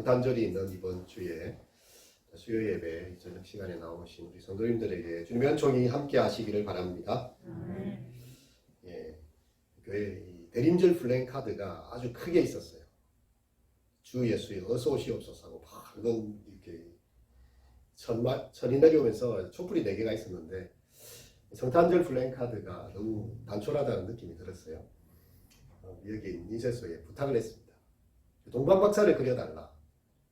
성탄절이 있는 이번 주에 수요 예배 저녁 시간에 나오신 우리 성도님들에게 주님의 은총이 함께 하시기를 바랍니다. 예, 교회 대림절 플랜카드가 아주 크게 있었어요. 주 예수의 어서 오시옵소서 하고 밝은 이렇게 천이 내려오면서 촛불이 4개가 있었는데 성탄절 플랜카드가 너무 단촐하다는 느낌이 들었어요. 여기 인쇄소에 부탁을 했습니다. 동방박사를 그려달라.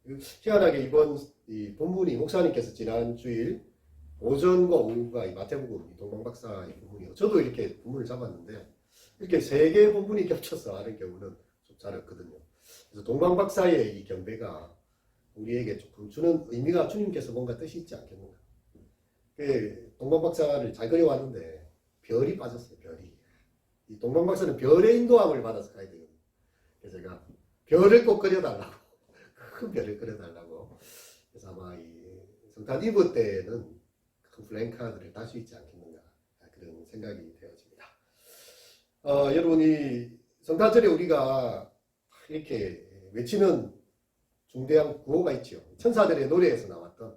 희한하게 이번 이 본문이 목사님께서 지난 주일 오전과 오후가 이 마태복음 동방박사의 본문이요. 저도 이렇게 본문을 잡았는데 이렇게 3개의 본문이 겹쳐서 하는 경우는 좀 잘 없거든요. 그래서 동방박사의 이 경배가 우리에게 조금 주는 의미가 주님께서 뭔가 뜻이 있지 않겠는가. 동방박사를 잘 그려왔는데 별이 빠졌어요. 별이. 이 동방박사는 별의 인도함을 받아서 가야 되거든요. 그래서 제가 별을 꼭 그려달라고 큰 별을 그려달라고. 그래서 아마 이 성탄 이브 때는 큰 플랜카드를 딸 수 있지 않겠는가 그런 생각이 되어집니다. 여러분이 성탄절에 우리가 이렇게 외치는 중대한 구호가 있죠. 천사들의 노래에서 나왔던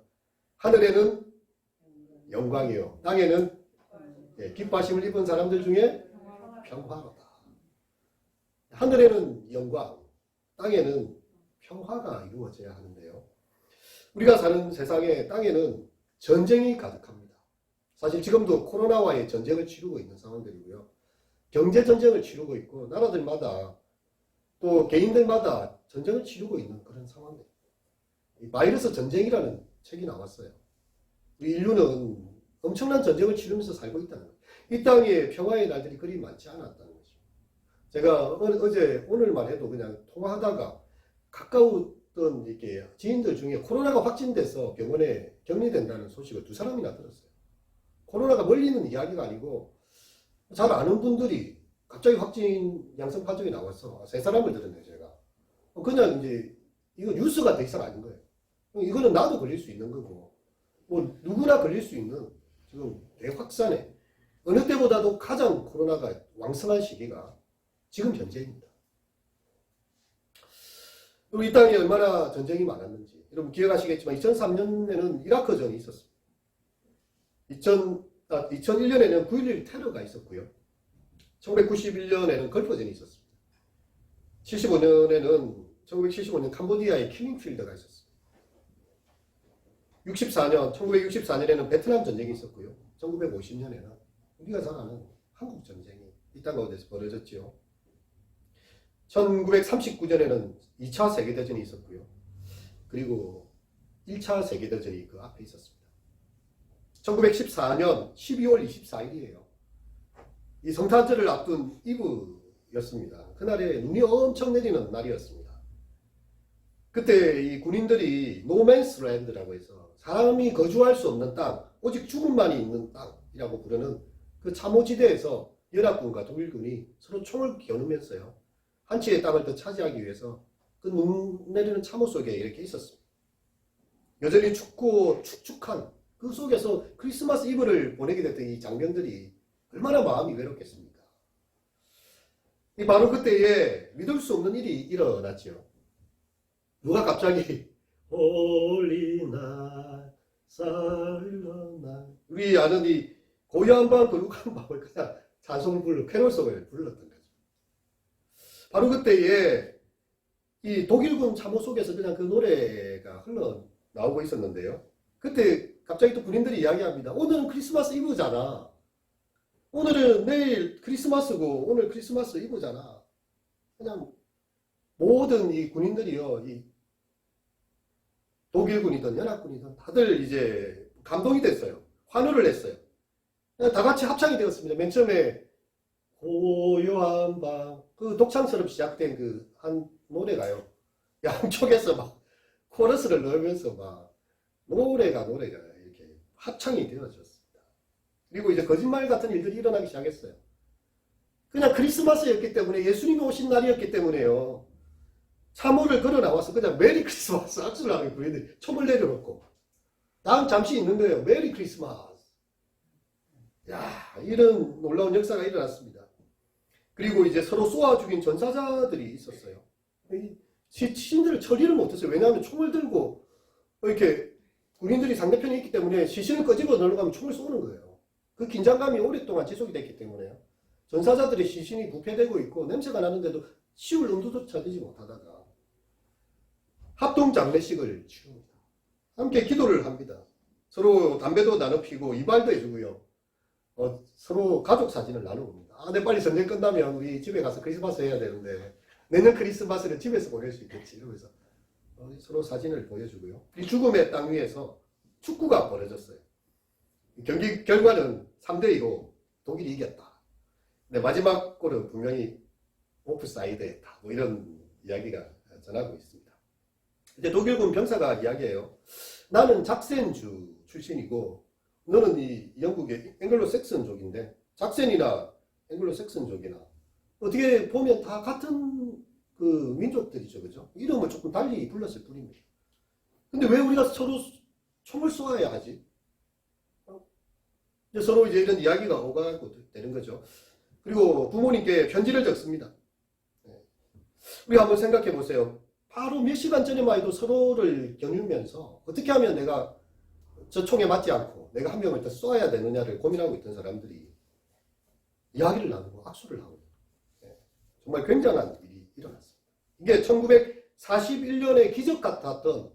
하늘에는 영광이요 땅에는 기뻐하심을 입은 사람들 중에 평화로다. 하늘에는 영광, 땅에는 평화가 이루어져야 하는데요. 우리가 사는 세상에 땅에는 전쟁이 가득합니다. 사실 지금도 코로나와의 전쟁을 치르고 있는 상황들이고요. 경제전쟁을 치르고 있고 나라들마다 또 개인들마다 전쟁을 치르고 있는 그런 상황들. 바이러스 전쟁이라는 책이 나왔어요. 우리 인류는 엄청난 전쟁을 치르면서 살고 있다는 거예요. 이 땅에 평화의 날들이 그리 많지 않았다는 거죠. 제가 오늘만 해도 그냥 통화하다가 가까웠던 이렇게 지인들 중에 코로나가 확진돼서 병원에 격리된다는 소식을 2사람이나 들었어요. 코로나가 멀리 있는 이야기가 아니고 잘 아는 분들이 갑자기 확진 양성 판정이 나와서 3사람을 들었네요, 제가. 그냥 이제 이거 뉴스가 더 이상 아닌 거예요. 이거는 나도 걸릴 수 있는 거고, 뭐 누구나 걸릴 수 있는 지금 대확산에 어느 때보다도 가장 코로나가 왕성한 시기가 지금 현재입니다. 이 땅에 얼마나 전쟁이 많았는지 여러분 기억하시겠지만 2003년에는 이라크전이 있었습니다. 2001년에는 9.11 테러가 있었고요. 1991년에는 걸프전이 있었습니다. 1975년 캄보디아의 킬링필드가 있었습니다. 1964년에는 베트남 전쟁이 있었고요. 1950년에는 우리가 잘 아는 한국 전쟁이 이 땅 가운데서 벌어졌죠. 1939년에는 2차 세계대전이 있었고요. 그리고 1차 세계대전이 그 앞에 있었습니다. 1914년 12월 24일이에요. 이 성탄절을 앞둔 이브였습니다. 그날에 눈이 엄청 내리는 날이었습니다. 그때 이 군인들이 노맨스 랜드라고 해서 사람이 거주할 수 없는 땅, 오직 죽음만이 있는 땅이라고 부르는 그 참호지대에서 연합군과 독일군이 서로 총을 겨누면서요. 한 치의 땅을 더 차지하기 위해서 그 눈 내리는 참호 속에 이렇게 있었습니다. 여전히 춥고 축축한 그 속에서 크리스마스 이브를 보내게 됐던 이 장면들이 얼마나 마음이 외롭겠습니까? 바로 그때에 믿을 수 없는 일이 일어났죠. 누가 갑자기 Holy Night, Silent Night 우리 아는 이 고요한 밤 거룩한 밤을 그냥 찬송을 캐롤송을 불렀던 거죠. 바로 그때에 이 독일군 참호 속에서 그냥 그 노래가 흘러나오고 있었는데요. 그때 갑자기 또 군인들이 이야기합니다. 오늘은 크리스마스 이브잖아. 오늘은 내일 크리스마스고 오늘 크리스마스 이브잖아. 그냥 모든 이 군인들이요. 이 독일군이든 연합군이든 다들 이제 감동이 됐어요. 환호를 했어요. 다 같이 합창이 되었습니다. 맨 처음에 고요한 밤 그 독창처럼 시작된 그 한 노래가요. 양쪽에서 막 코러스를 넣으면서 막 노래가 이렇게 합창이 되어졌습니다. 그리고 이제 거짓말 같은 일들이 일어나기 시작했어요. 그냥 크리스마스였기 때문에 예수님이 오신 날이었기 때문에요. 참호를 걸어 나와서 그냥 메리 크리스마스 악수를 하는 군인들이 총을 내려놓고 다음 잠시 있는 거예요. 메리 크리스마스. 야, 이런 놀라운 역사가 일어났습니다. 그리고 이제 서로 쏘아 죽인 전사자들이 있었어요. 시신들을 처리를 못했어요. 왜냐하면 총을 들고 이렇게 군인들이 상대편에 있기 때문에 시신을 끄집어 넣으려고 하면 총을 쏘는 거예요. 그 긴장감이 오랫동안 지속이 됐기 때문에요. 전사자들의 시신이 부패되고 있고 냄새가 나는데도 치울 엄두조차 되지 못하다가 합동 장례식을 치릅니다. 함께 기도를 합니다. 서로 담배도 나눠 피고 이발도 해주고요. 서로 가족 사진을 나눠봅니다. 내 빨리 전쟁 끝나면 우리 집에 가서 크리스마스 해야 되는데 내년 크리스마스를 집에서 보낼 수 있겠지 이러면서 서로 사진을 보여주고요. 이 죽음의 땅 위에서 축구가 벌어졌어요. 경기 결과는 3대2로 독일이 이겼다. 근데 마지막 골은 분명히 오프사이드였다. 뭐 이런 이야기가 전하고 있습니다. 이제 독일군 병사가 이야기해요. 나는 작센주 출신이고 너는 이 영국의 앵글로 섹슨족인데 작센이나 앵글로 섹슨족이나 어떻게 보면 다 같은 그 민족들이죠. 그죠? 이름을 조금 달리 불렀을 뿐입니다. 근데 왜 우리가 서로 총을 쏘아야 하지? 서로 이제 이런 이야기가 오가고 되는 거죠. 그리고 부모님께 편지를 적습니다. 우리 한번 생각해 보세요. 바로 몇 시간 전에만 해도 서로를 겨누면서 어떻게 하면 내가 저 총에 맞지 않고 내가 한 명을 더 쏘아야 되느냐를 고민하고 있던 사람들이 이야기를 나누고 악수를 하고 정말 굉장한 일이 일어났습니다. 이게 1941년에 기적 같았던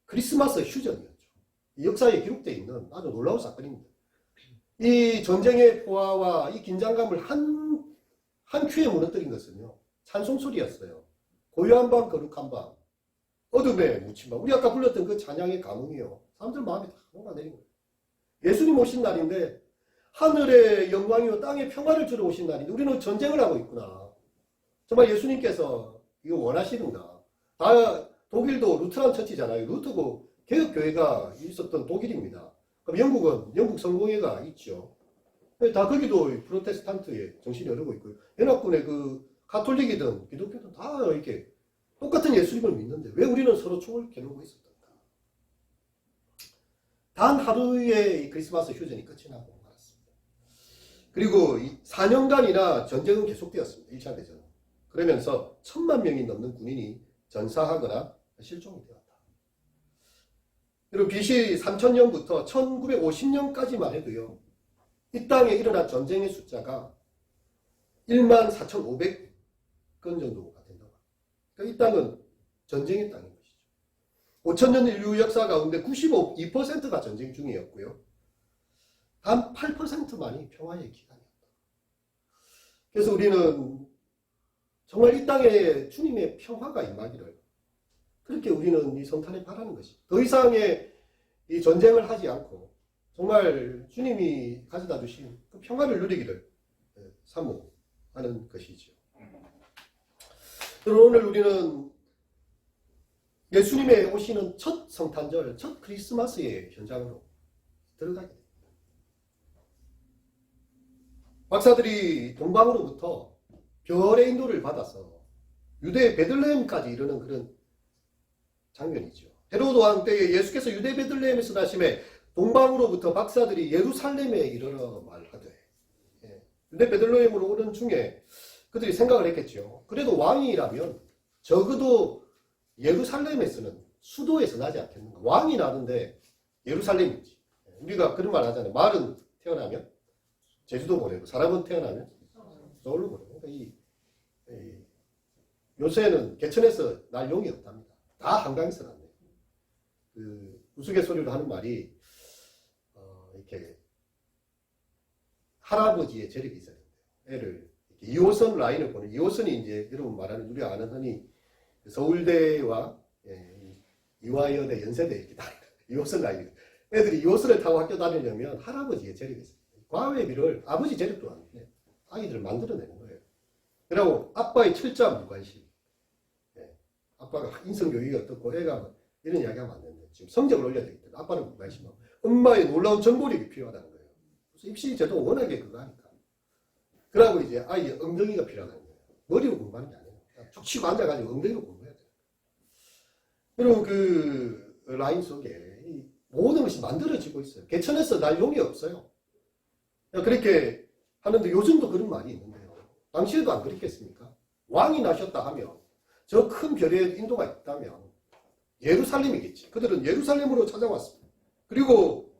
크리스마스 휴전이었죠. 이 역사에 기록되어 있는 아주 놀라운 사건입니다. 이 전쟁의 포화와 이 긴장감을 한 큐에 무너뜨린 것은요. 찬송소리였어요. 고요한 밤 거룩한 밤 어둠에 묻힌 밤. 우리 아까 불렀던 그 찬양의 감흥이요. 사람들 마음이 다 녹아내린 거예요. 예수님 오신 날인데 하늘의 영광이요 땅의 평화를 주러 오신 날인데 우리는 전쟁을 하고 있구나. 정말 예수님께서 이거 원하시는가. 다 독일도 루트란 처치잖아요. 루트고 개혁교회가 있었던 독일입니다. 그럼 영국은 영국 성공회가 있죠. 다 거기도 프로테스탄트의 정신이 흐르고 있고요. 연합군의 그 가톨릭이든 기독교든 다 이렇게 똑같은 예수님을 믿는데 왜 우리는 서로 총을 겨누고 있었던가. 단 하루의 크리스마스 휴전이 끝이 나고 말았습니다. 그리고 4년간이나 전쟁은 계속되었습니다. 1차 대전은. 그러면서 1000만 명이 넘는 군인이 전사하거나 실종이 되었다. 그리고 BC 3000년부터 1950년까지만 해도요. 이 땅에 일어난 전쟁의 숫자가 14,500건 정도가 된다고 합니다. 그러니까 이 땅은 전쟁의 땅인 것이죠. 5000년 인류 역사 가운데 92%가 전쟁 중이었고요. 단 8%만이 평화의 기간이었다. 그래서 우리는 정말 이 땅에 주님의 평화가 임하기를 그렇게 우리는 이 성탄에 바라는 것이죠. 더 이상의 이 전쟁을 하지 않고 정말 주님이 가져다 주신 그 평화를 누리기를 사모하는 것이죠. 오늘 우리는 예수님의 오시는 첫 성탄절, 첫 크리스마스의 현장으로 들어가게 됩니다. 박사들이 동방으로부터 별의 인도를 받아서 유대 베들레헴까지 이르는 그런 장면이죠. 헤로드 왕 때에 예수께서 유대 베들레헴에서 나심에 동방으로부터 박사들이 예루살렘에 이르러 말하되 유대 베들레헴으로 오는 중에 그들이 생각을 했겠죠. 그래도 왕이라면 적어도 예루살렘에서는 수도에서 나지 않겠는가. 왕이 나는데 예루살렘이지. 우리가 그런 말 하잖아요. 말은 태어나면 제주도 보내고 사람은 태어나면 서울로 보내고. 그러니까 요새는 개천에서 날 용이 없답니다. 다 한강에서 났네요. 그 우스갯소리로 하는 말이 이렇게 할아버지의 재력이 있어야 된대요. 애를 2호선 라인을 보는 2호선이 이제 여러분 말하는 우리가 아는 흔히 서울대와 이화여대, 연세대 이렇게 다니는 2호선 라인. 애들이 2호선을 타고 학교 다니려면 할아버지의 재력이 있어요. 과외비를 아버지 재력도 아닌데 아이들을 만들어내는 거예요. 그리고 아빠의 철저한 무관심. 아빠가 인성교육이 어떻고 애가 이런 이야기하면 안 되는데 지금 성적을 올려야 되기 때문에 아빠는 무관심하고 엄마의 놀라운 정보력이 필요하다는 거예요. 그래서 입시 제도가 워낙에 그거 하니까. 그러고 이제 아이의 엉덩이가 필요하다는 거예요. 머리로 공부하는 게 아니에요. 쭉 치고 앉아가지고 엉덩이로 공부해야 돼요. 여러분 그 라인 속에 모든 것이 만들어지고 있어요. 개천에서 날 용이 없어요. 그렇게 하는데 요즘도 그런 말이 있는데요. 당시에도 안 그랬겠습니까? 왕이 나셨다 하면 저 큰 별에 인도가 있다면 예루살렘이겠지. 그들은 예루살렘으로 찾아왔습니다. 그리고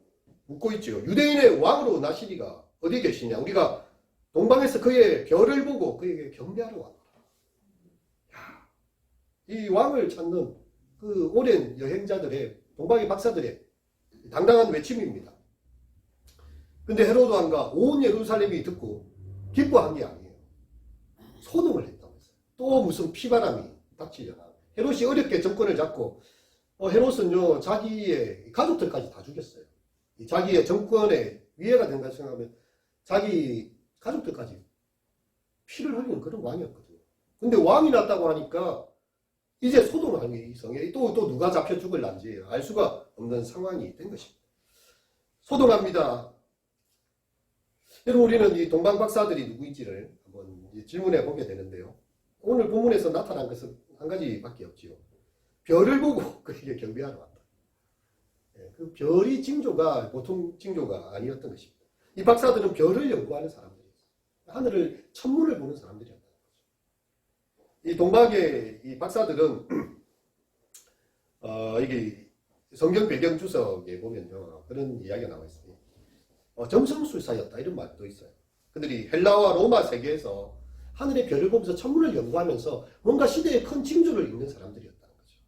묻고 있죠. 유대인의 왕으로 나시리가 어디 계시냐. 우리가 동방에서 그의 별을 보고 그에게 경배하러 왔다. 이 왕을 찾는 그 오랜 여행자들의, 동방의 박사들의 당당한 외침입니다. 근데 헤로드 왕과 온 예루살렘이 듣고 기뻐한 게 아니에요. 소동을 했다고 했어요. 또 무슨 피바람이 닥치려나. 헤롯이 어렵게 정권을 잡고 헤롯은요 자기의 가족들까지 다 죽였어요. 자기의 정권에 위해가 된다 생각하면 자기 가족들까지 피를 흘리는 그런 왕이었거든요. 근데 왕이 났다고 하니까 이제 소동하기 성에 또 누가 잡혀 죽을란지 알 수가 없는 상황이 된 것입니다. 소동합니다. 여러분, 우리는 이 동방 박사들이 누구인지를 한번 질문해 보게 되는데요. 오늘 본문에서 나타난 것은 한 가지밖에 없지요. 별을 보고 그에게 경배하러 왔다. 그 별이 징조가 보통 징조가 아니었던 것입니다. 이 박사들은 별을 연구하는 사람들이었어요. 하늘을, 천문을 보는 사람들이었다는 거죠. 이 동방의 이 박사들은 이게 성경 배경 주석에 보면요 그런 이야기가 나와 있습니다. 점성술사였다 이런 말도 있어요. 그들이 헬라와 로마 세계에서 하늘의 별을 보면서 천문을 연구하면서 뭔가 시대의 큰 징조를 읽는 사람들이었다는 거죠.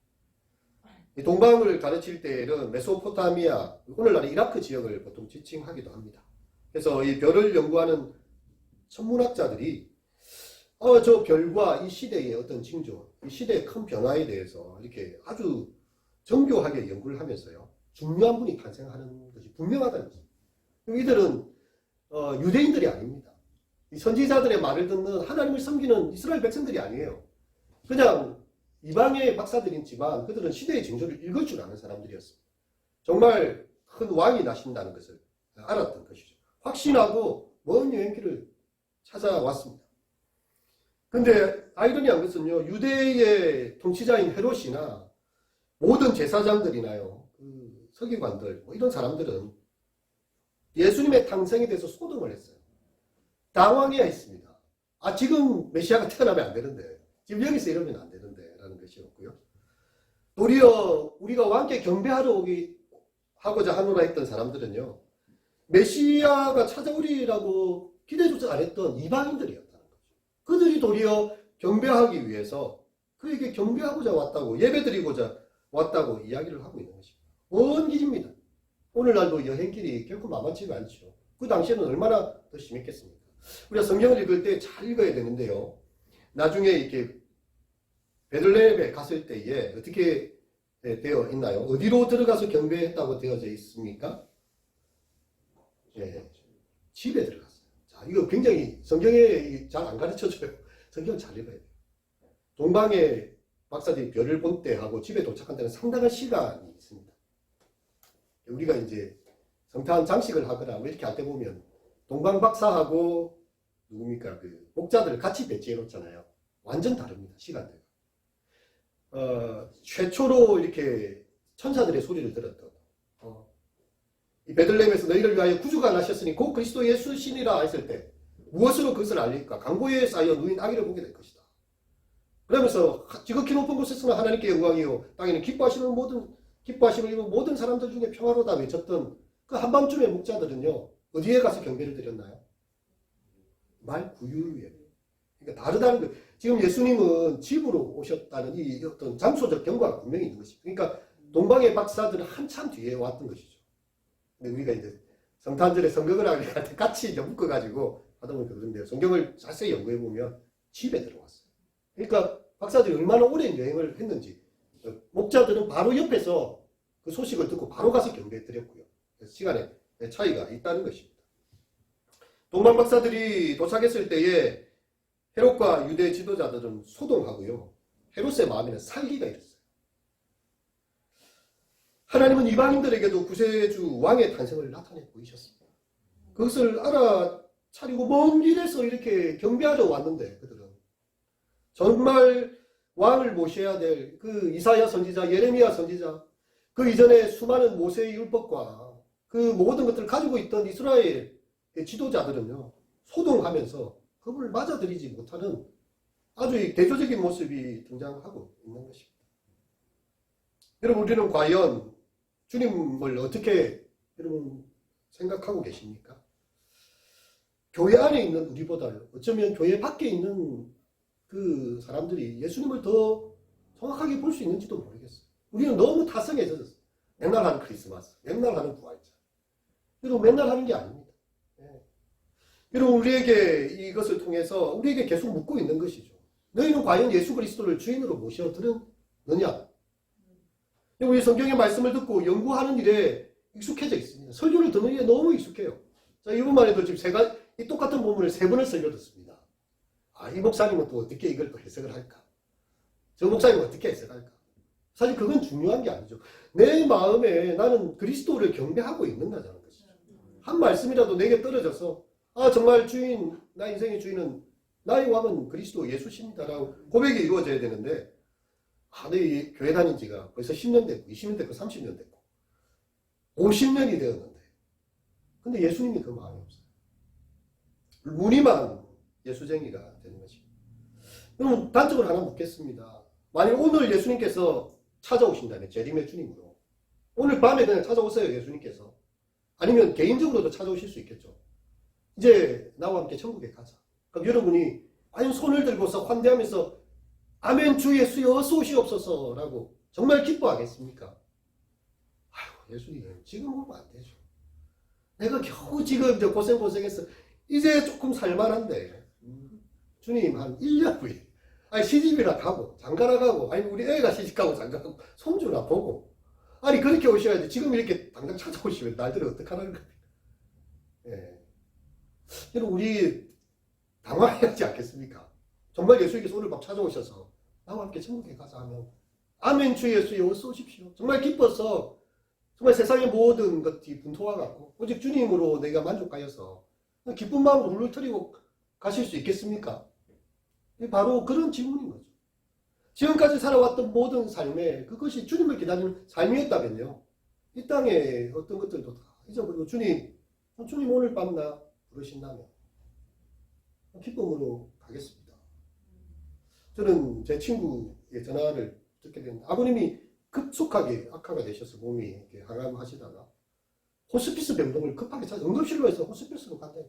이 동방을 가르칠 때에는 메소포타미아, 오늘날의 이라크 지역을 보통 지칭하기도 합니다. 그래서 이 별을 연구하는 천문학자들이 저 별과 이 시대의 어떤 징조, 이 시대의 큰 변화에 대해서 이렇게 아주 정교하게 연구를 하면서요 중요한 분이 탄생하는 것이 분명하다는 거죠. 이들은 유대인들이 아닙니다. 이 선지자들의 말을 듣는 하나님을 섬기는 이스라엘 백성들이 아니에요. 그냥 이방의 박사들이지만 그들은 시대의 징조를 읽을 줄 아는 사람들이었습니다. 정말 큰 왕이 나신다는 것을 알았던 것이죠. 확신하고 먼 여행길을 찾아왔습니다. 근데 아이러니한 것은요, 유대의 통치자인 헤롯이나 모든 제사장들이나요, 그 서기관들, 이런 사람들은 예수님의 탄생에 대해서 소동을 했어요. 당황해야 했습니다. 지금 메시아가 태어나면 안 되는데, 지금 여기서 이러면 안 되는데, 라는 것이었고요. 도리어 우리가 왕께 경배하러 하고자 하노라 했던 사람들은요, 메시아가 찾아오리라고 기대조차 안 했던 이방인들이었다는 거죠. 그들이 도리어 경배하기 위해서 그에게 경배하고자 왔다고, 예배드리고자 왔다고 이야기를 하고 있는 것입니다. 먼 길입니다. 오늘날도 여행길이 결코 만만치가 않죠. 그 당시에는 얼마나 더 심했겠습니까? 우리가 성경을 읽을 때 잘 읽어야 되는데요. 나중에 이렇게 베들레헴에 갔을 때에 어떻게 되어 있나요? 어디로 들어가서 경배했다고 되어져 있습니까? 네, 집에 들어갔어요. 자, 이거 굉장히 성경에 잘 안 가르쳐줘요. 성경 잘 읽어야 돼요. 동방의 박사들이 별을 본 때하고 집에 도착한 때는 상당한 시간이 있습니다. 우리가 이제 성탄 장식을 하거나 이렇게 할 때 보면 동방 박사하고 누굽니까 그 목자들을 같이 배치해 놓잖아요. 완전 다릅니다. 시간대가. 최초로 이렇게 천사들의 소리를 들었던 이 베들레헴에서 너희를 위하여 구주가 나셨으니 곧 그리스도 예수 신이라 했을 때 무엇으로 그것을 알릴까? 강고에 쌓여 누인 아기를 보게 될 것이다. 그러면서 지극히 높은 곳에서는 하나님께 영광이요 땅에는 기뻐하시는 기뻐하심을 입은 모든 사람들 중에 평화로다 외쳤던 그 한밤중의 목자들은요 어디에 가서 경배를 드렸나요? 말 구유에. 그러니까 다르다는 거예요. 지금 예수님은 집으로 오셨다는 이 어떤 장소적 경과가 분명히 있는 것입니다. 그러니까 동방의 박사들은 한참 뒤에 왔던 것이죠. 근데 우리가 이제 성탄절에 성경을 하기 때 같이 묶어가지고 하다 보니까 그런데 성경을 자세히 연구해 보면 집에 들어왔어요. 그러니까 박사들이 얼마나 오랜 여행을 했는지 목자들은 바로 옆에서 그 소식을 듣고 바로 가서 경배해 드렸고요. 그래서 시간에 차이가 있다는 것입니다. 동방 박사들이 도착했을 때에 헤롯과 유대 지도자들은 소동하고요. 헤롯의 마음에는 살기가 일었어요. 하나님은 이방인들에게도 구세주 왕의 탄생을 나타내 보이셨습니다. 그것을 알아차리고 먼 길에서 이렇게 경배하러 왔는데 그들은 정말 왕을 모셔야 될 그 이사야 선지자, 예레미야 선지자, 그 이전에 수많은 모세의 율법과 그 모든 것들을 가지고 있던 이스라엘의 지도자들은요 소동하면서 그분을 맞아들이지 못하는 아주 대조적인 모습이 등장하고 있는 것입니다. 여러분, 우리는 과연 주님을 어떻게 여러분 생각하고 계십니까? 교회 안에 있는 우리보다 어쩌면 교회 밖에 있는 그 사람들이 예수님을 더 정확하게 볼 수 있는지도 모르겠어요. 우리는 너무 타성해졌어요. 맨날 하는 크리스마스, 맨날 하는 부활절. 여러분, 맨날 하는 게 아닙니다. 예. 여러분, 우리에게 이것을 통해서 우리에게 계속 묻고 있는 것이죠. 너희는 과연 예수 그리스도를 주인으로 모셔들었느냐? 우리 성경의 말씀을 듣고 연구하는 일에 익숙해져 있습니다. 설교를 듣는 일에 너무 익숙해요. 자, 이번만 해도 지금 이 똑같은 본문을 3번을 설교 듣습니다. 이 목사님은 또 어떻게 이걸 또 해석을 할까? 저 목사님은 어떻게 해석할까? 사실 그건 중요한 게 아니죠. 내 마음에 나는 그리스도를 경배하고 있는다는 것이죠. 한 말씀이라도 내게 떨어져서 정말 주인, 나 인생의 주인은 나의 왕은 그리스도 예수십니다라고 고백이 이루어져야 되는데 내 교회 다닌 지가 벌써 10년 됐고 20년 됐고 30년 됐고 50년이 되었는데 근데 예수님이 그 마음이 없어요. 무늬만 예수쟁이가 되는 것입니다. 여러분, 단적으로 하나 묻겠습니다. 만약 오늘 예수님께서 찾아오신다면 재림의 주님으로 오늘 밤에 그냥 찾아오세요. 예수님께서. 아니면 개인적으로도 찾아오실 수 있겠죠. 이제 나와 함께 천국에 가자. 그럼 여러분이 아니 손을 들고서 환대하면서 아멘 주 예수여 어서 오시옵소서 라고 정말 기뻐하겠습니까? 아이고 예수님 지금 오면 안 되죠. 내가 겨우 지금 이제 고생해서 이제 조금 살만한데 주님 한 1년 후에 시집이나 가고 장가나 가고 아니 우리 애가 시집가고 장가가고 손주나 보고 아니 그렇게 오셔야지 지금 이렇게 당장 찾아오시면 날들은 어떡하라는 겁니까? 예. 여러분 우리 당황하지 않겠습니까? 정말 예수님께서 오늘 밤 찾아오셔서 나와 함께 천국에 가자 하면 아멘 주 예수여 어서 오십시오. 정말 기뻐서 정말 세상의 모든 것이 분토화가고 오직 주님으로 내가 만족하여서 기쁜 마음으로 훌훌 터리고 가실 수 있겠습니까? 바로 그런 질문인 거죠. 지금까지 살아왔던 모든 삶에 그것이 주님을 기다리는 삶이었다면요. 이 땅에 어떤 것들도 다 잊어버리고 주님 오늘 밤 나 부르신다면 기쁨으로 가겠습니다. 저는 제 친구의 전화를 듣게 됐는데 아버님이 급속하게 악화가 되셔서 몸이 이렇게 항암하시다가 호스피스 병동을 급하게 찾아 응급실로 해서 호스피스로 간대요.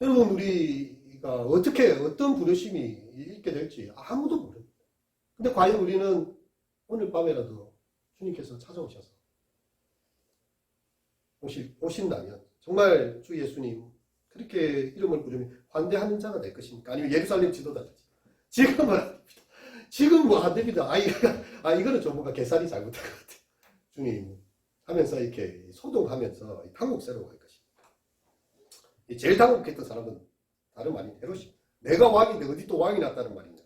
여러분 우리가 어떤 부르심이 있게 될지 아무도 모릅니다. 근데 과연 우리는 오늘 밤에라도 주님께서 찾아오셔서 오신다면 정말 주 예수님 그렇게 이름을 부르면 환대하는 자가 될 것입니까? 아니면 예루살렘 지도자든지 지금 뭐 안 됩니다. 이거는 좀 뭔가 계산이 잘못된 것 같아요. 주님 하면서 이렇게 소동하면서 당혹스러워 할 것입니다. 제일 당혹했던 사람은 다름 아닌 헤롯이 내가 왕인데 어디 또 왕이 났다는 말이냐.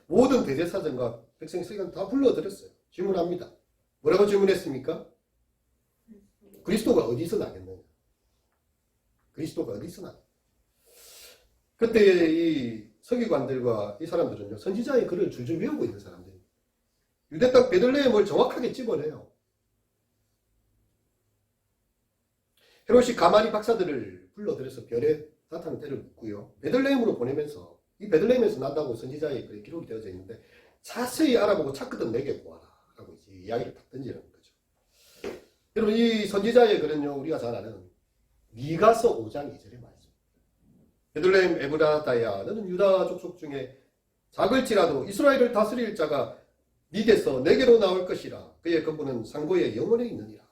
모든 대제사장과 백성들을 다 불러들였어요. 질문합니다. 뭐라고 질문했습니까? 그리스도가 어디서 나겠느냐. 그리스도가 어디서 나겠느냐. 그때 이 서기관들과 이 사람들은요, 선지자의 글을 줄줄 외우고 있는 사람들입니다. 유대 땅 베들레헴을 정확하게 집어내요. 헤롯이 가마리 박사들을 불러들여서 별에 사탄 때를 묻고요. 베들레헴으로 보내면서 이 베들레헴에서 난다고 선지자의 글에 기록이 되어져 있는데 자세히 알아보고 찾거든 내게 보아라 라고 이제 이야기를 딱 던지는 거죠. 여러분 이 선지자의 글은요 우리가 잘 아는 미가서 5장 2절의 말씀. 베들레헴 에브라다야 너는 유다 족속 중에 작을지라도 이스라엘을 다스릴 자가 네게서 내게로 나올 것이라. 그의 근본은 상고의 영원에 있느니라.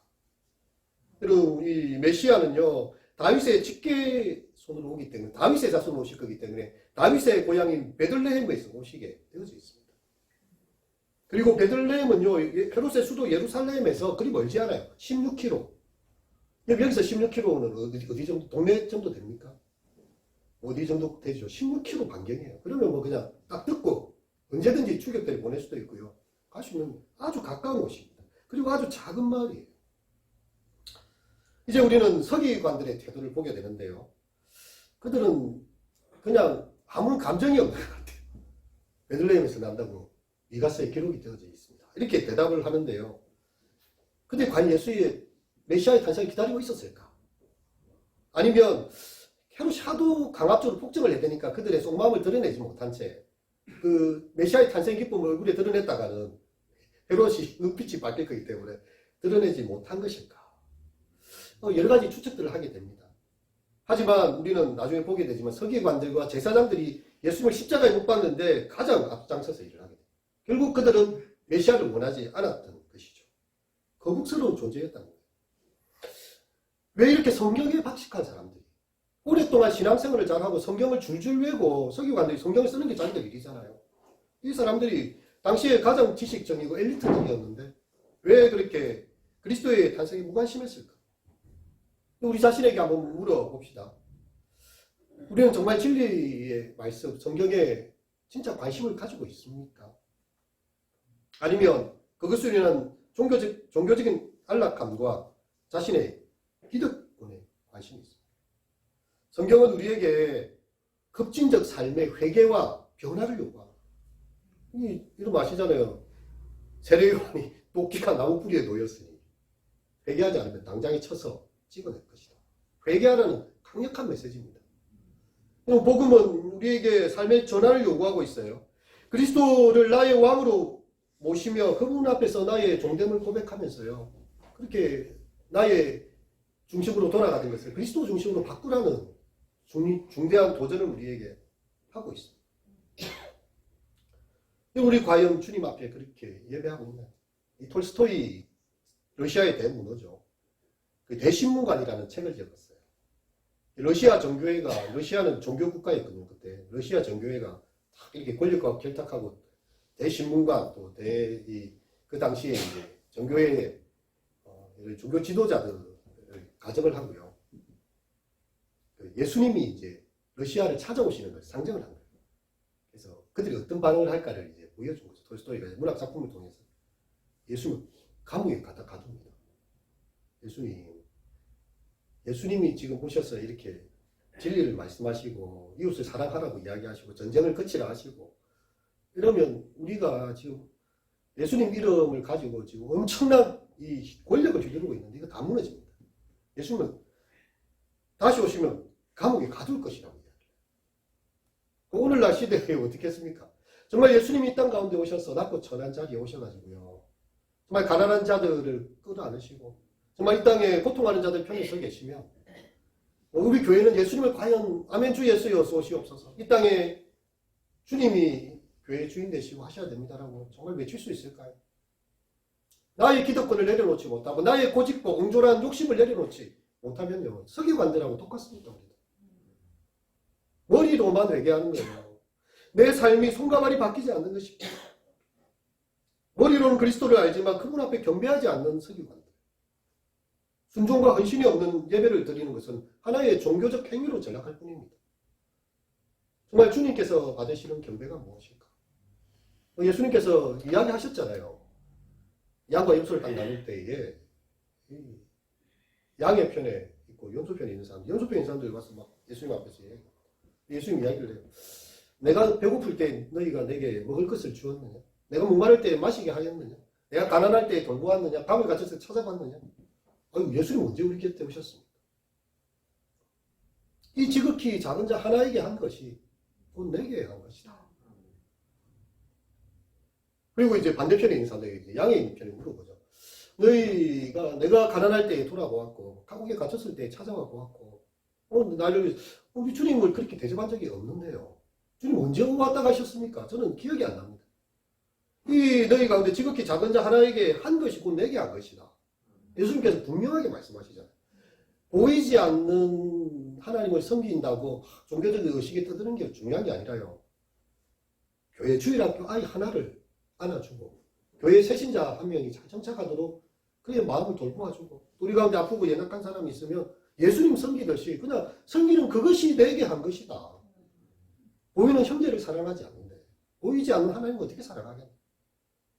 여러분 이 메시아는요 다윗의 직계 손으로 오기 때문에 다윗의 자손으로 오실 거기 때문에 다윗의 고향인 베들레헴에서 오시게 되어져 있습니다. 그리고 베들레헴은요 헤롯의 수도 예루살렘에서 그리 멀지 않아요. 16km. 여기서 16km는 어디 정도 동네 정도 됩니까? 어디 정도 되죠? 16km 반경이에요. 그러면 뭐 그냥 딱 듣고 언제든지 추격대를 보낼 수도 있고요. 갈 수 있는 아주 가까운 곳입니다. 그리고 아주 작은 마을이에요. 이제 우리는 서기관들의 태도를 보게 되는데요. 그들은 그냥 아무 감정이 없는 것 같아요. 베들레헴에서 난다고 미가서에 기록이 되어져 있습니다. 이렇게 대답을 하는데요. 근데 과연 예수의 메시아의 탄생을 기다리고 있었을까? 아니면 헤롯이 하도 강압적으로 폭정을 해야 되니까 그들의 속마음을 드러내지 못한 채 그 메시아의 탄생 기쁨을 얼굴에 드러냈다가는 헤롯이 눈빛이 바뀔 거기 때문에 드러내지 못한 것일까? 여러 가지 추측들을 하게 됩니다. 하지만 우리는 나중에 보게 되지만 서기관들과 제사장들이 예수님을 십자가에 못 박는데 가장 앞장서서 일을 하게 됩니다. 결국 그들은 메시아를 원하지 않았던 것이죠. 거북스러운 존재였다는 거예요. 왜 이렇게 성경에 박식한 사람들이 오랫동안 신앙생활을 잘하고 성경을 줄줄 외고 서기관들이 성경을 쓰는 게 자기들 일이잖아요. 이 사람들이 당시에 가장 지식적이고 엘리트들이었는데 왜 그렇게 그리스도의 탄생에 무관심했을까? 우리 자신에게 한번 물어봅시다. 우리는 정말 진리의 말씀, 성경에 진짜 관심을 가지고 있습니까? 아니면 그것을 위한 종교적인 안락함과 자신의 기득권에 관심이 있습니다. 성경은 우리에게 급진적 삶의 회개와 변화를 요구합니다. 이런 말 아시잖아요. 세례요한이 도끼가 나무 뿌리에 놓였으니 회개하지 않으면 당장에 쳐서 찍어낼 것이다. 회개하라는 강력한 메시지입니다. 복음은 우리에게 삶의 전환을 요구하고 있어요. 그리스도를 나의 왕으로 모시며 그분 앞에서 나의 종됨을 고백하면서요. 그렇게 나의 중심으로 돌아가는 것을 그리스도 중심으로 바꾸라는 중대한 도전을 우리에게 하고 있습니다. 우리 과연 주님 앞에 그렇게 예배하고 있나요? 이 톨스토이 러시아의 대문호죠. 그 대신문관이라는 책을 적었어요. 러시아 정교회가, 러시아는 종교국가였거든요. 그때 러시아 정교회가 이렇게 권력과 결탁하고 대신문관 또 그 당시에 이제 정교회의 종교 지도자들을 가정을 하고요. 예수님이 이제 러시아를 찾아오시는 걸 상정을 한 거예요. 그래서 그들이 어떤 반응을 할까를 이제 보여준 거죠. 톨스토이가 문학 작품을 통해서 예수님을 감옥에 갖다 가둡니다. 예수님이 지금 오셔서 이렇게 진리를 말씀하시고 이웃을 사랑하라고 이야기하시고 전쟁을 거치라 하시고 이러면 우리가 지금 예수님 이름을 가지고 지금 엄청난 이 권력을 휘두르고 있는데 이거 다 무너집니다. 예수님은 다시 오시면 감옥에 가둘 것이라고 이야기해요. 오늘날 시대에 어떻게 했습니까? 정말 예수님이 이 땅 가운데 오셔서 낮고 천한 자리에 오셔가지고요. 정말 가난한 자들을 끌어안으시고 정말 이 땅에 고통하는 자들 편에 서 계시면 우리 교회는 예수님을 과연 아멘 주 예수여 오시옵소서 이 땅에 주님이 교회의 주인 되시고 하셔야 됩니다라고 정말 외칠 수 있을까요? 나의 기득권을 내려놓지 못하고 나의 고집과 옹졸한 욕심을 내려놓지 못하면요 서기관들하고 똑같습니다. 우리도. 머리로만 회개하는 거예요. 내 삶이 손과 발이 바뀌지 않는 것입니다. 머리로는 그리스도를 알지만 그분 앞에 경배하지 않는 서기관들. 순종과 헌신이 없는 예배를 드리는 것은 하나의 종교적 행위로 전락할 뿐입니다. 정말 주님께서 받으시는 경배가 무엇일까? 예수님께서 이야기하셨잖아요. 양과 염소를 딱 나눌 때에 양의 편에 있고 염소 편에 있는 사람, 염소 편에 있는 사람들이 와서 막 예수님 앞에서 예수님 이야기를 해요. 내가 배고플 때 너희가 내게 먹을 것을 주었느냐? 내가 목마를 때 마시게 하였느냐? 내가 가난할 때 돌보았느냐? 밤을 갇혀서 찾아봤느냐? 예수님 언제 우리 곁에 오셨습니까? 이 지극히 작은 자 하나에게 한 것이 곧 내게 한 것이다. 그리고 이제 반대편에 있는 사람들에게 양에 있는 편에 물어보죠. 내가 가난할 때 돌아보았고 감옥에 갇혔을 때 찾아와 보았고 우리 주님을 그렇게 대접한 적이 없는데요. 주님 언제 왔다 가셨습니까? 저는 기억이 안 납니다. 이 너희 가운데 지극히 작은 자 하나에게 한 것이 곧 내게 한 것이다. 예수님께서 분명하게 말씀하시잖아요. 보이지 않는 하나님을 섬긴다고 종교적 의식에 떠드는 게 중요한 게 아니라요. 교회 주일학교 아이 하나를 안아주고 교회 새신자 한 명이 잘 정착하도록 그의 마음을 돌보아주고 우리 가운데 아프고 연약한 사람이 있으면 예수님 섬기듯이 그냥 섬기는 그것이 내게 한 것이다. 보이는 형제를 사랑하지 않는데 보이지 않는 하나님을 어떻게 사랑하겠나?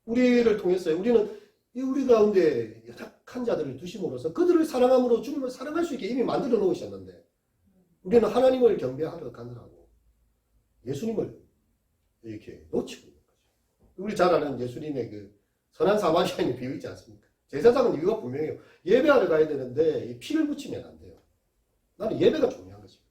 우리를 통해서 우리는 우리 가운데 연약한 자들을 두심으로써 그들을 사랑함으로 주님을 사랑할 수 있게 이미 만들어 놓으셨는데 우리는 하나님을 경배하러 가느라고 예수님을 이렇게 놓치고 있는 거죠. 우리 잘 아는 예수님의 그 선한 사마리아인의 비유 있지 않습니까? 제사장은 이유가 분명해요. 예배하러 가야 되는데 피를 묻히면 안 돼요. 나는 예배가 중요한 것입니다.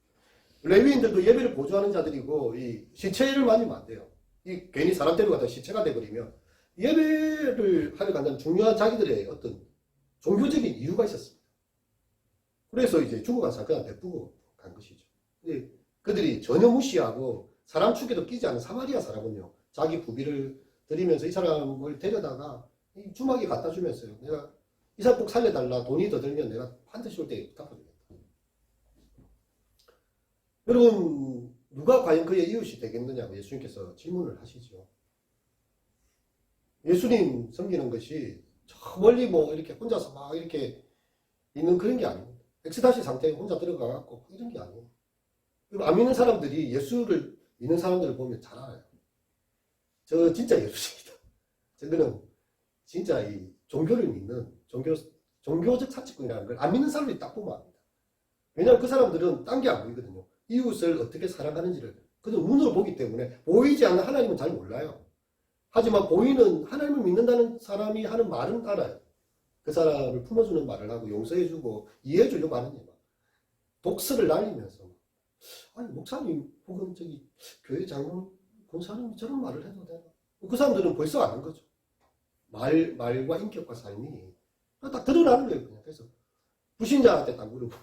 레위인들도 예배를 보조하는 자들이고 이 시체를 만지면 안 돼요. 이 괜히 사람 데려가다 시체가 돼버리면 예배를 하러 간다는 중요한 자기들의 어떤 종교적인 이유가 있었습니다. 그래서 이제 죽어간 사건을 베푸고 간 것이죠. 그들이 전혀 무시하고 사람 축에도 끼지 않은 사마리아 사람은요, 자기 부비를 드리면서 이 사람을 데려다가 이 주막에 갖다 주면서요, 내가 이 사람 꼭 살려달라, 돈이 더 들면 내가 반드시 올 때 갚아주겠다. 여러분, 누가 과연 그의 이웃이 되겠느냐고 예수님께서 질문을 하시죠. 예수님 섬기는 것이 저 멀리 뭐 이렇게 혼자서 막 이렇게 있는 그런 게 아닙니다. 엑스타시 상태에 혼자 들어가갖고 이런 게 아니에요. 안 믿는 사람들이 예수를 믿는 사람들을 보면 잘 알아요. 저 진짜 예수입니다. 저거는 진짜 이 종교를 믿는 종교적 사치꾼이라는 걸 안 믿는 사람들이 딱 보면 압니다. 왜냐하면 그 사람들은 딴 게 안 보이거든요. 이웃을 어떻게 사랑하는지를 그들 눈으로 보기 때문에 보이지 않는 하나님은 잘 몰라요. 하지만 보이는 하나님을 믿는다는 사람이 하는 말은 알아요. 그 사람을 품어주는 말을 하고 용서해주고 이해해주려고 하는 일. 독서를 날리면서 아니 목사님 혹은 저기 교회 장로님 권사님이 저런 말을 해도 되나? 그 사람들은 벌써 아는 거죠. 말과 인격과 삶이 딱 드러나는 거예요. 그냥. 그래서 불신자한테 딱 물어보면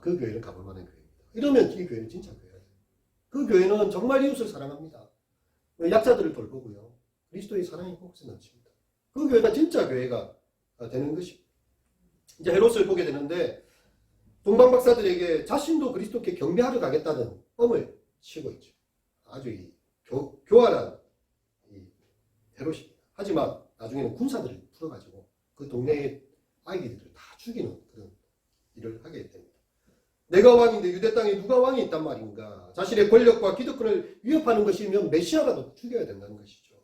그 교회는 가볼 만한 교회입니다. 이러면 이 교회는 진짜 교회예요. 그 교회는 정말 이웃을 사랑합니다. 약자들을 돌보고요. 그리스도의 사랑이 곳곳에 넘칩니다. 그 교회가 진짜 교회가 되는 것입니다. 이제 헤롯을 보게 되는데 동방 박사들에게 자신도 그리스도께 경배하러 가겠다는 뻥을 치고 있죠. 아주 교활한 헤롯입니다. 하지만 나중에는 군사들을 풀어가지고 그 동네의 아이들을 다 죽이는 그런 일을 하게 됩니다. 내가 왕인데 유대 땅에 누가 왕이 있단 말인가? 자신의 권력과 기득권을 위협하는 것이면 메시아라도 죽여야 된다는 것이죠.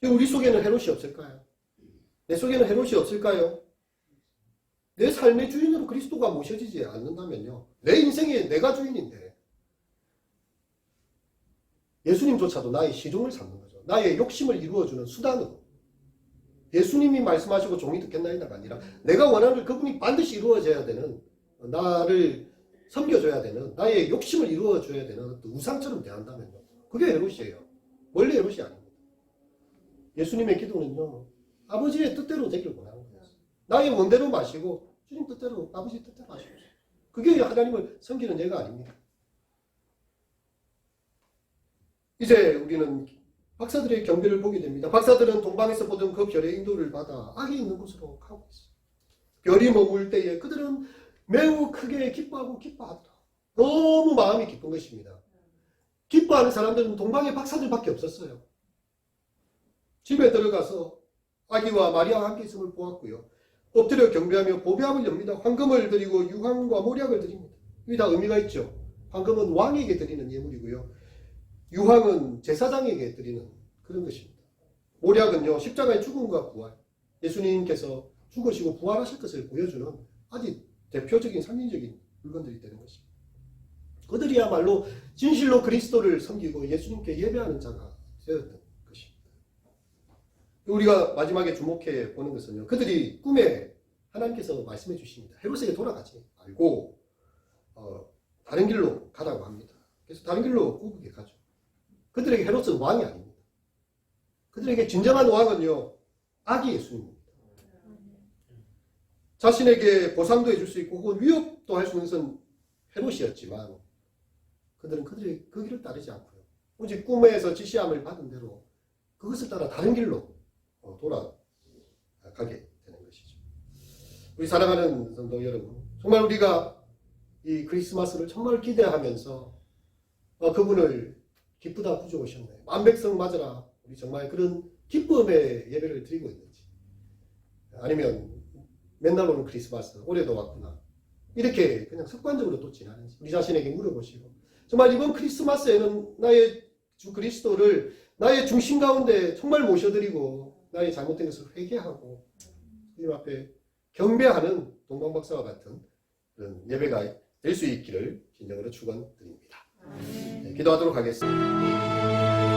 우리 속에는 헤롯이 없을까요? 내 속에는 헤롯이 없을까요? 내 삶의 주인으로 그리스도가 모셔지지 않는다면요, 내 인생에 내가 주인인데 예수님조차도 나의 시종을 삼는 거죠. 나의 욕심을 이루어주는 수단으로. 예수님이 말씀하시고 종이 듣겠나이다가 아니라 내가 원하는 그분이 반드시 이루어져야 되는, 나를 섬겨줘야 되는, 나의 욕심을 이루어줘야 되는 우상처럼 대한다면요, 그게 헤롯이에요. 원래 헤롯이 아닙니다. 예수님의 기도는요, 아버지의 뜻대로 되길 원하는 거예요. 나의 원대로 마시고 주님 뜻대로, 아버지 뜻대로 마시고, 그게 하나님을 섬기는 예가 아닙니다. 이제 우리는 박사들의 경배를 보게 됩니다. 박사들은 동방에서 보던 그 별의 인도를 받아 악이 있는 곳으로 가고 있어요. 별이 머물 때에 그들은 매우 크게 기뻐하고 기뻐하더라. 너무 마음이 기쁜 것입니다. 기뻐하는 사람들은 동방의 박사들밖에 없었어요. 집에 들어가서 아기와 마리아와 함께 있음을 보았고요. 엎드려 경배하며 보배함을 엽니다. 황금을 드리고 유황과 모략을 드립니다. 이게 다 의미가 있죠. 황금은 왕에게 드리는 예물이고요. 유황은 제사장에게 드리는 그런 것입니다. 모략은요, 십자가의 죽음과 부활, 예수님께서 죽으시고 부활하실 것을 보여주는 아주 대표적인 상징적인 물건들이 되는 것입니다. 그들이야말로 진실로 그리스도를 섬기고 예수님께 예배하는 자가 되었던 것입니다. 우리가 마지막에 주목해 보는 것은요, 그들이 꿈에 하나님께서 말씀해 주십니다. 헤롯에게 돌아가지 말고 다른 길로 가라고 합니다. 그래서 다른 길로 꾸부게 가죠. 그들에게 헤롯은 왕이 아닙니다. 그들에게 진정한 왕은요, 아기 예수님입니다. 자신에게 보상도 해줄 수 있고 혹은 위협도 할 수 있는 것은 헤롯이었지만 그들은 그들의 그 길을 따르지 않고요, 오직 꿈에서 지시함을 받은 대로 그것을 따라 다른 길로 돌아가게 되는 것이죠. 우리 사랑하는 성도 여러분, 정말 우리가 이 크리스마스를 정말 기대하면서 그분을 기쁘다 구주 오셨네, 만백성 맞으라, 우리 정말 그런 기쁨의 예배를 드리고 있는지, 아니면 맨날 오는 크리스마스 올해도 왔구나 이렇게 그냥 습관적으로 또 지나는지 우리 자신에게 물어보시고, 정말 이번 크리스마스에는 나의 주 그리스도를 나의 중심 가운데 정말 모셔드리고 나의 잘못된 것을 회개하고 주님 앞에 경배하는 동방박사와 같은 그런 예배가 될 수 있기를 진정으로 축원드립니다. 네, 기도하도록 하겠습니다.